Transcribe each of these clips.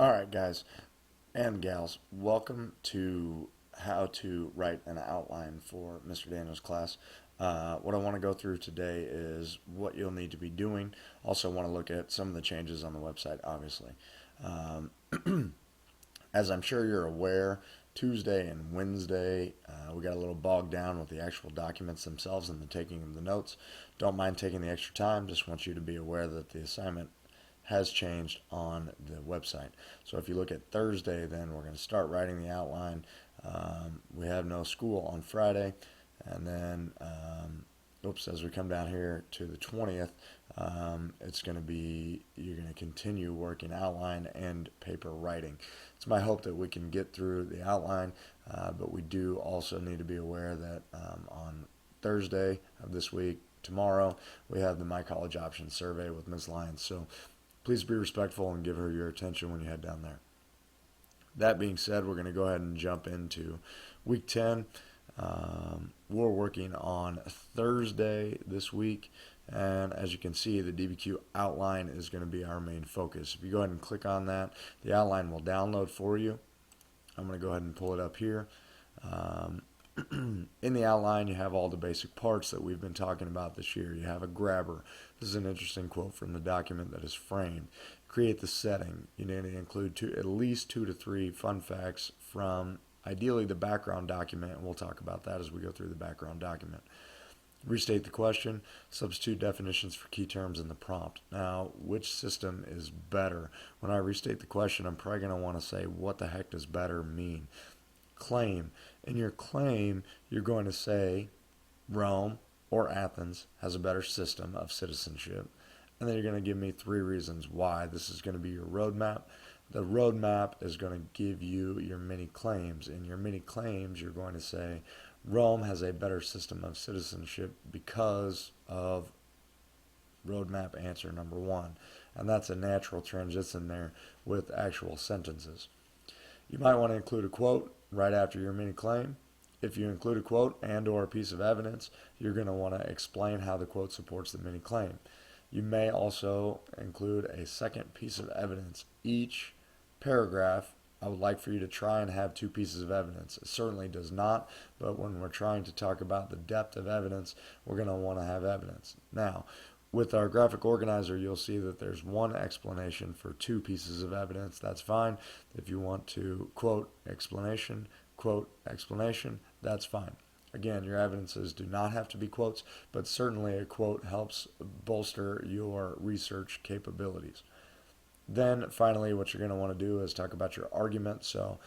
Alright guys and gals, welcome to how to write an outline for Mr. Daniel's class. What I want to go through today is what you'll need to be doing. Also want to look at some of the changes on the website, obviously. As I'm sure you're aware, Tuesday and Wednesday, we got a little bogged down with the actual documents themselves and the taking of the notes. Don't mind taking the extra time, just want you to be aware that the assignment has changed on the website. So if you look at Thursday, then we're going to start writing the outline. We have no school on Friday, and then as we come down here to the 20th, it's going to be, you're going to continue working outline and paper writing. It's my hope that we can get through the outline, but we do also need to be aware that on Thursday of this week, tomorrow, we have the My College Options survey with Ms. Lyons. So please be respectful and give her your attention when you head down there. That being said, we're going to go ahead and jump into week 10. We're working on Thursday this week, and as you can see, the DBQ outline is going to be our main focus. If you go ahead and click on that, the outline will download for you. I'm going to go ahead and pull it up here. In the outline, you have all the basic parts that we've been talking about this year. You have a grabber. This is an interesting quote from the document that is framed. Create the setting. You need to include at least 2 to 3 fun facts from ideally the background document, and we'll talk about that as we go through the background document. Restate the question. Substitute definitions for key terms in the prompt. Now, which system is better? When I restate the question, I'm probably going to want to say, what the heck does better mean? Claim. In your claim, you're going to say Rome or Athens has a better system of citizenship. And then you're going to give me 3 reasons why. This is going to be your roadmap. The roadmap is going to give you your mini claims. In your mini claims, you're going to say Rome has a better system of citizenship because of roadmap answer number 1. And that's a natural transition there with actual sentences. You might want to include a quote right after your mini claim. If you include a quote and or a piece of evidence, you're going to want to explain how the quote supports the mini claim. You may also include a second piece of evidence. Each paragraph, I would like for you to try and have 2 pieces of evidence. It certainly does not, but when we're trying to talk about the depth of evidence, we're going to want to have evidence. Now, with our graphic organizer, you'll see that there's 1 explanation for 2 pieces of evidence. That's fine. If you want to quote, explanation, that's fine. Again, your evidences do not have to be quotes, but certainly a quote helps bolster your research capabilities. Then finally, what you're going to want to do is talk about your argument. So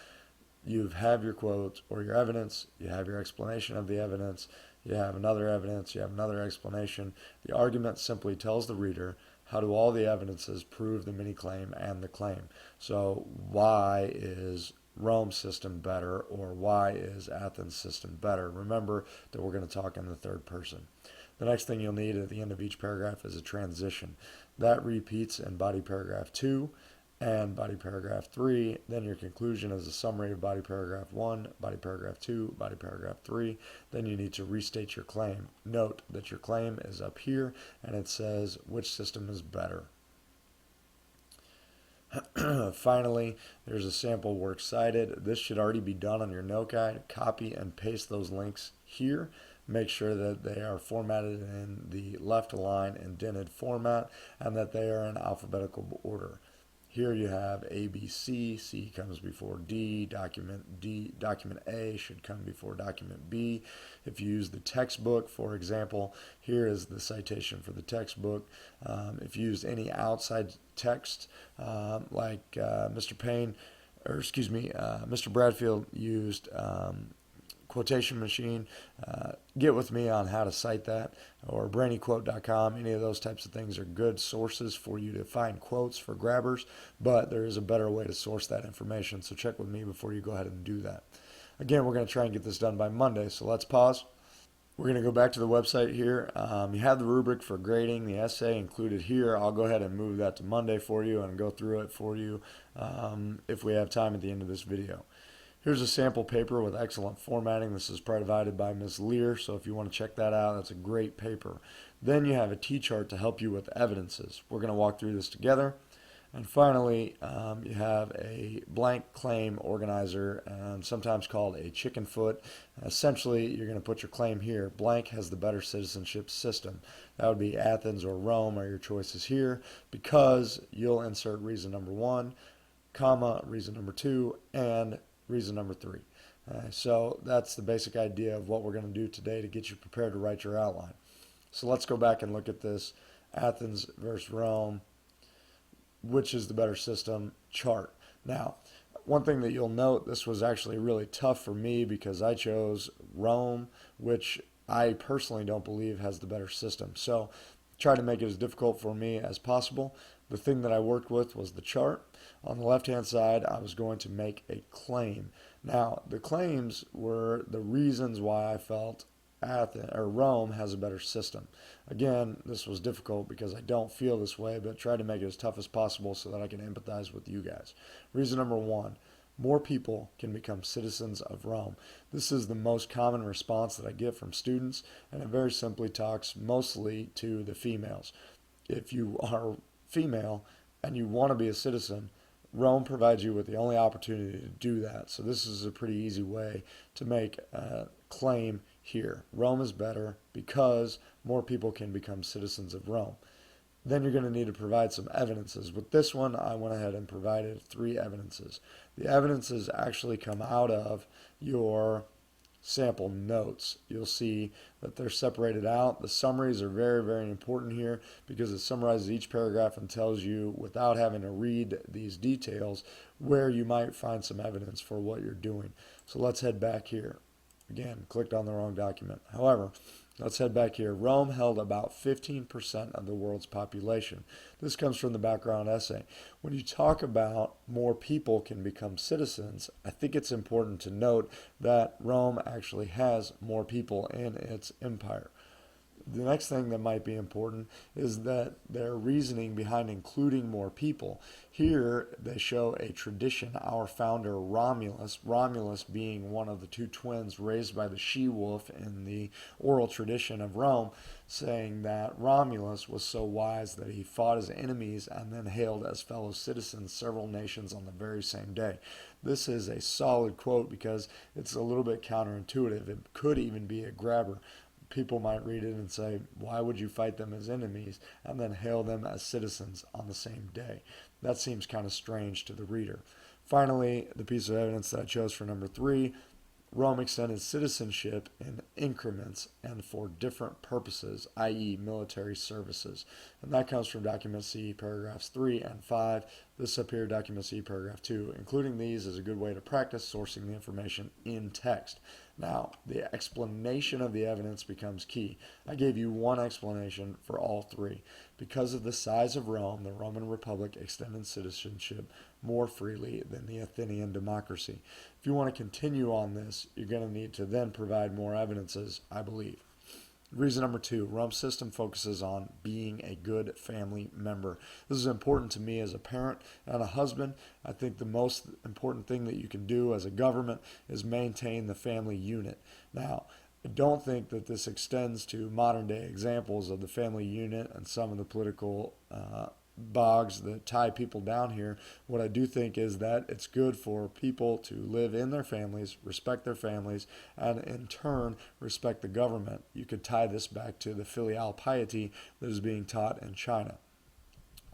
you have your quote or your evidence, you have your explanation of the evidence, you have another evidence, you have another explanation. The argument simply tells the reader how do all the evidences prove the mini claim and the claim. So why is Rome's system better, or why is Athens' system better? Remember that we're going to talk in the third person. The next thing you'll need at the end of each paragraph is a transition. That repeats in body paragraph 2 and body paragraph 3. Then your conclusion is a summary of body paragraph 1, body paragraph 2, body paragraph 3. Then you need to restate your claim. Note that your claim is up here and it says which system is better. Finally, there's a sample works cited. This should already be done on your note guide. Copy and paste those links here. Make sure that they are formatted in the left align indented format and that they are in alphabetical order. Here you have A, B, C. C comes before D. Document A should come before document B. If you use the textbook, for example, here is the citation for the textbook. If you use any outside text, like Mr. Bradfield used quotation machine, get with me on how to cite that, or brainyquote.com. Any of those types of things are good sources for you to find quotes for grabbers, but there is a better way to source that information, so check with me before you go ahead and do that. Again, we're going to try and get this done by Monday, so let's pause. We're going to go back to the website here. You have the rubric for grading the essay included here. I'll go ahead and move that to Monday for you and go through it for you if we have time at the end of this video. Here's a sample paper with excellent formatting. This is provided by Ms. Lear, so if you want to check that out, that's a great paper. Then you have a T-chart to help you with evidences. We're going to walk through this together. And finally, you have a blank claim organizer, sometimes called a chicken foot. Essentially, you're going to put your claim here. Blank has the better citizenship system. That would be Athens or Rome are your choices here, because you'll insert reason number one, comma, reason number two, and reason number three. So that's the basic idea of what we're going to do today to get you prepared to write your outline. So let's go back and look at this Athens versus Rome, which is the better system chart. Now, one thing that you'll note, this was actually really tough for me because I chose Rome, which I personally don't believe has the better system. So try to make it as difficult for me as possible. The thing that I worked with was the chart. On the left-hand side, I was going to make a claim. Now, the claims were the reasons why I felt Athens or Rome has a better system. Again, this was difficult because I don't feel this way, but try to make it as tough as possible so that I can empathize with you guys. Reason number one, more people can become citizens of Rome. This is the most common response that I get from students, and it very simply talks mostly to the females. If you are female and you want to be a citizen, Rome provides you with the only opportunity to do that. So this is a pretty easy way to make a claim here. Rome is better because more people can become citizens of Rome. Then you're going to need to provide some evidences. With this one, I went ahead and provided 3 evidences. The evidences actually come out of your sample notes. You'll see that they're separated out. The summaries are very, very important here because it summarizes each paragraph and tells you, without having to read these details, where you might find some evidence for what you're doing. So let's head back here. Again, clicked on the wrong document. However, let's head back here. Rome held about 15% of the world's population. This comes from the background essay. When you talk about more people can become citizens, I think it's important to note that Rome actually has more people in its empire. The next thing that might be important is that their reasoning behind including more people. Here they show a tradition. Our founder Romulus being one of the 2 twins raised by the she-wolf in the oral tradition of Rome, saying that Romulus was so wise that he fought his enemies and then hailed as fellow citizens several nations on the very same day. This is a solid quote because it's a little bit counterintuitive. It could even be a grabber. People might read it and say, why would you fight them as enemies and then hail them as citizens on the same day? That seems kind of strange to the reader. Finally, the piece of evidence that I chose for number 3, Rome extended citizenship in increments and for different purposes, i.e. military services. And that comes from document C, paragraphs 3 and 5. This up here, document C, paragraph 2. Including these is a good way to practice sourcing the information in text. Now, the explanation of the evidence becomes key. I gave you one explanation for all 3. Because of the size of Rome, the Roman Republic extended citizenship more freely than the Athenian democracy. If you want to continue on this, you're going to need to then provide more evidences, I believe. Reason number 2, Rome's system focuses on being a good family member. This is important to me as a parent and a husband. I think the most important thing that you can do as a government is maintain the family unit. Now, I don't think that this extends to modern day examples of the family unit and some of the political bogs that tie people down here. What I do think is that it's good for people to live in their families, respect their families, and in turn respect the government. You could tie this back to the filial piety that is being taught in China.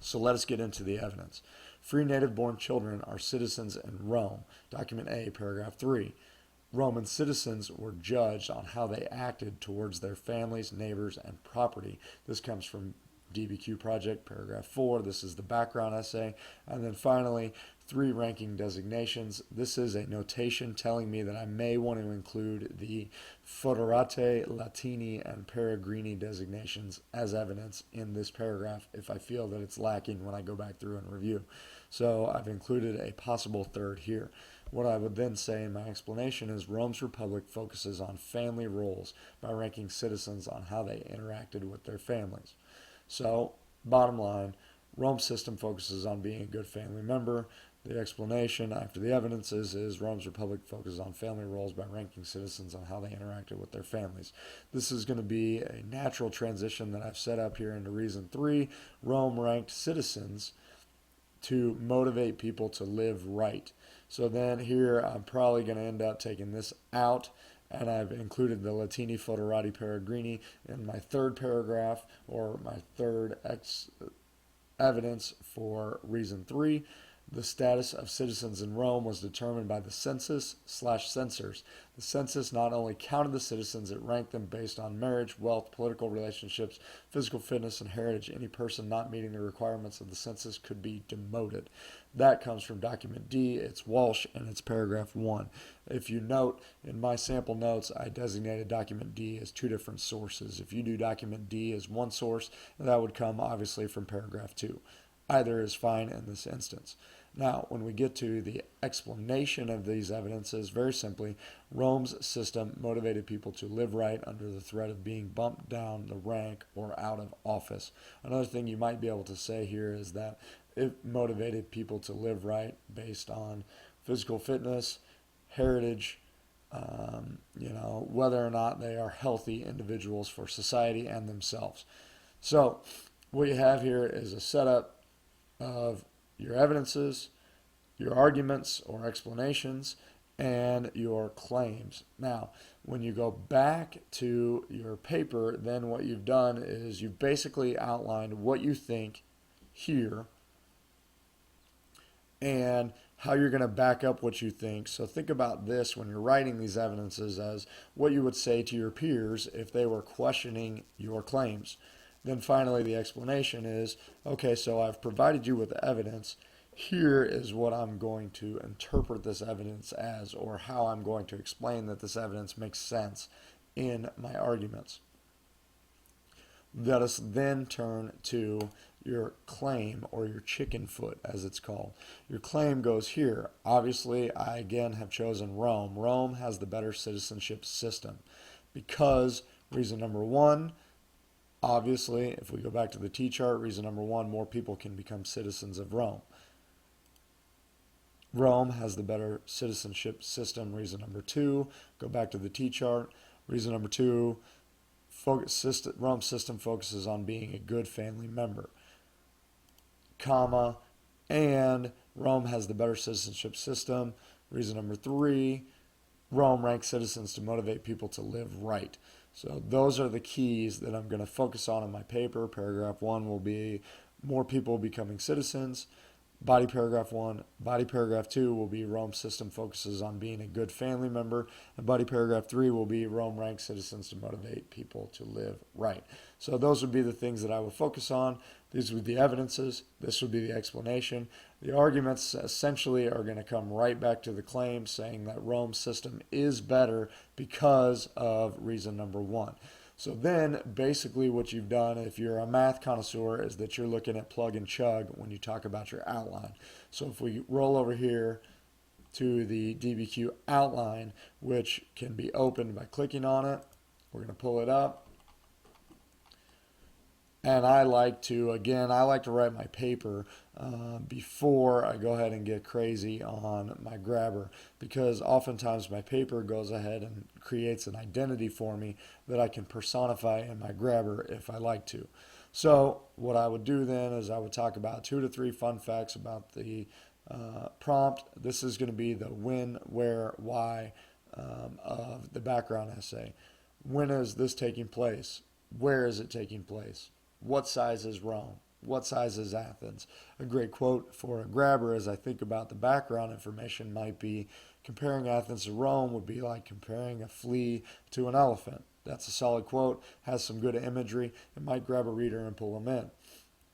So let us get into the evidence. Free native-born children are citizens in Rome. Document A, paragraph 3. Roman citizens were judged on how they acted towards their families, neighbors, and property. This comes from DBQ Project, paragraph 4. This is the background essay. And then finally, 3 ranking designations. This is a notation telling me that I may want to include the Foederate, Latini, and Peregrini designations as evidence in this paragraph if I feel that it's lacking when I go back through and review. So I've included a possible 3rd here. What I would then say in my explanation is Rome's republic focuses on family roles by ranking citizens on how they interacted with their families. So, bottom line, Rome's system focuses on being a good family member. The explanation after the evidences is Rome's republic focuses on family roles by ranking citizens on how they interacted with their families. This is going to be a natural transition that I've set up here into reason 3. Rome ranked citizens to motivate people to live right. So then here I'm probably going to end up taking this out, and I've included the Latini Foderati Peregrini in my third paragraph, or my third evidence for reason 3. The status of citizens in Rome was determined by the census/censors. The census not only counted the citizens, it ranked them based on marriage, wealth, political relationships, physical fitness, and heritage. Any person not meeting the requirements of the census could be demoted. That comes from document D. It's Walsh, and it's paragraph 1. If you note, in my sample notes, I designated document D as 2 different sources. If you do document D as one source, that would come obviously from paragraph 2. Either is fine in this instance. Now, when we get to the explanation of these evidences, very simply, Rome's system motivated people to live right under the threat of being bumped down the rank or out of office. Another thing you might be able to say here is that it motivated people to live right based on physical fitness, heritage, whether or not they are healthy individuals for society and themselves. So, what you have here is a setup of your evidences, your arguments or explanations, and your claims. Now, when you go back to your paper, then what you've done is you've basically outlined what you think here and how you're going to back up what you think. So think about this when you're writing these evidences as what you would say to your peers if they were questioning your claims. Then finally, the explanation is, okay, so I've provided you with evidence. Here is what I'm going to interpret this evidence as, or how I'm going to explain that this evidence makes sense in my arguments. Let us then turn to your claim, or your chicken foot as it's called. Your claim goes here. Obviously, I again have chosen Rome. Rome has the better citizenship system because reason number 1, obviously, if we go back to the T-chart, reason number 1, more people can become citizens of Rome. Rome has the better citizenship system, reason number 2. Go back to the T-chart. Reason number 2, Rome's system focuses on being a good family member, comma, and Rome has the better citizenship system. Reason number 3, Rome ranks citizens to motivate people to live right. So those are the keys that I'm going to focus on in my paper. Paragraph 1 will be more people becoming citizens. Body paragraph 1. Body paragraph 2 will be Rome's system focuses on being a good family member. And body paragraph 3 will be Rome ranks citizens to motivate people to live right. So those would be the things that I would focus on. These would be the evidences. This would be the explanation. The arguments essentially are going to come right back to the claim saying that Rome's system is better because of reason number 1. So then basically what you've done, if you're a math connoisseur, is that you're looking at plug and chug when you talk about your outline. So if we roll over here to the DBQ outline, which can be opened by clicking on it, we're going to pull it up. And I like to write my paper before I go ahead and get crazy on my grabber, because oftentimes my paper goes ahead and creates an identity for me that I can personify in my grabber if I like to. So what I would do then is I would talk about 2 to 3 fun facts about the prompt. This is going to be the when, where, why of the background essay. When is this taking place? Where is it taking place? What size is Rome? What size is Athens? A great quote for a grabber as I think about the background information might be, comparing Athens to Rome would be like comparing a flea to an elephant. That's a solid quote, has some good imagery. It might grab a reader and pull them in.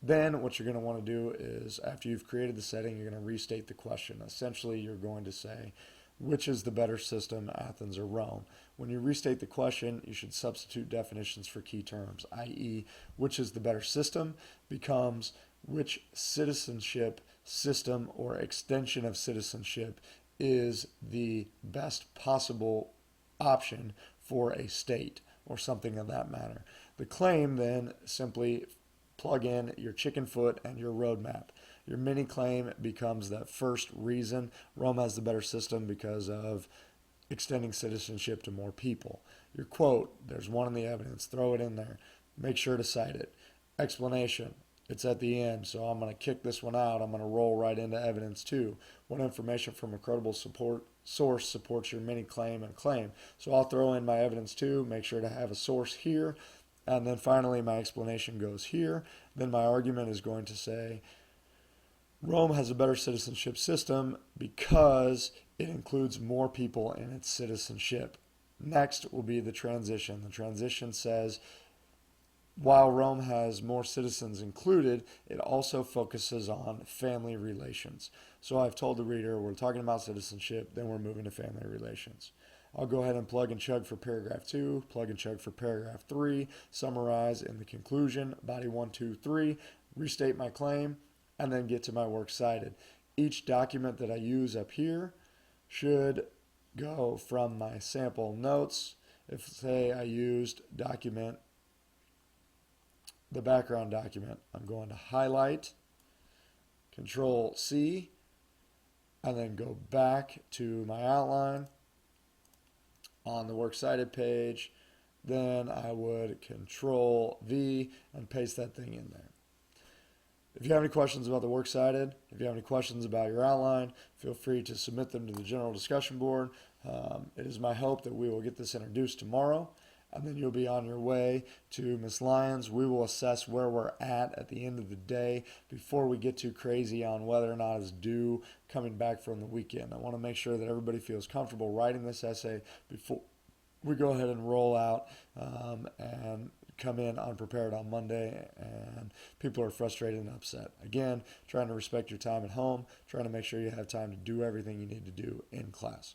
Then what you're going to want to do is, after you've created the setting, you're going to restate the question. Essentially, you're going to say, which is the better system, Athens or Rome? When you restate the question, you should substitute definitions for key terms, i.e., which is the better system becomes which citizenship system or extension of citizenship is the best possible option for a state or something of that matter. The claim then simply plug in your chicken foot and your roadmap. Your mini claim becomes that first reason. Rome has the better system because of extending citizenship to more people. Your quote, there's one in the evidence, throw it in there. Make sure to cite it. Explanation, It's at the end, so I'm going to kick this one out. I'm going to roll right into evidence 2. What information from a credible source supports your mini claim and claim? So I'll throw in my evidence 2, make sure to have a source here, and then finally my explanation goes here. Then my argument is going to say Rome has a better citizenship system because it includes more people in its citizenship. Next will be the transition. The transition says while Rome has more citizens included, it also focuses on family relations. So I've told the reader we're talking about citizenship, then we're moving to family relations. I'll go ahead and plug and chug for paragraph 2, plug and chug for paragraph 3, summarize in the conclusion, body 1, 2, 3, restate my claim, and then get to my works cited. Each document that I use up here should go from my sample notes. If, say, I used the background document, I'm going to highlight, Control C, and then go back to my outline on the works cited page. Then I would Control V and paste that thing in there. If you have any questions about the works cited, if you have any questions about your outline, feel free to submit them to the general discussion board. It is my hope that we will get this introduced tomorrow, and then you'll be on your way to Ms. Lyons. We will assess where we're at the end of the day before we get too crazy on whether or not it's due coming back from the weekend. I want to make sure that everybody feels comfortable writing this essay before we go ahead and roll out and come in unprepared on Monday, and people are frustrated and upset. Again, trying to respect your time at home, trying to make sure you have time to do everything you need to do in class.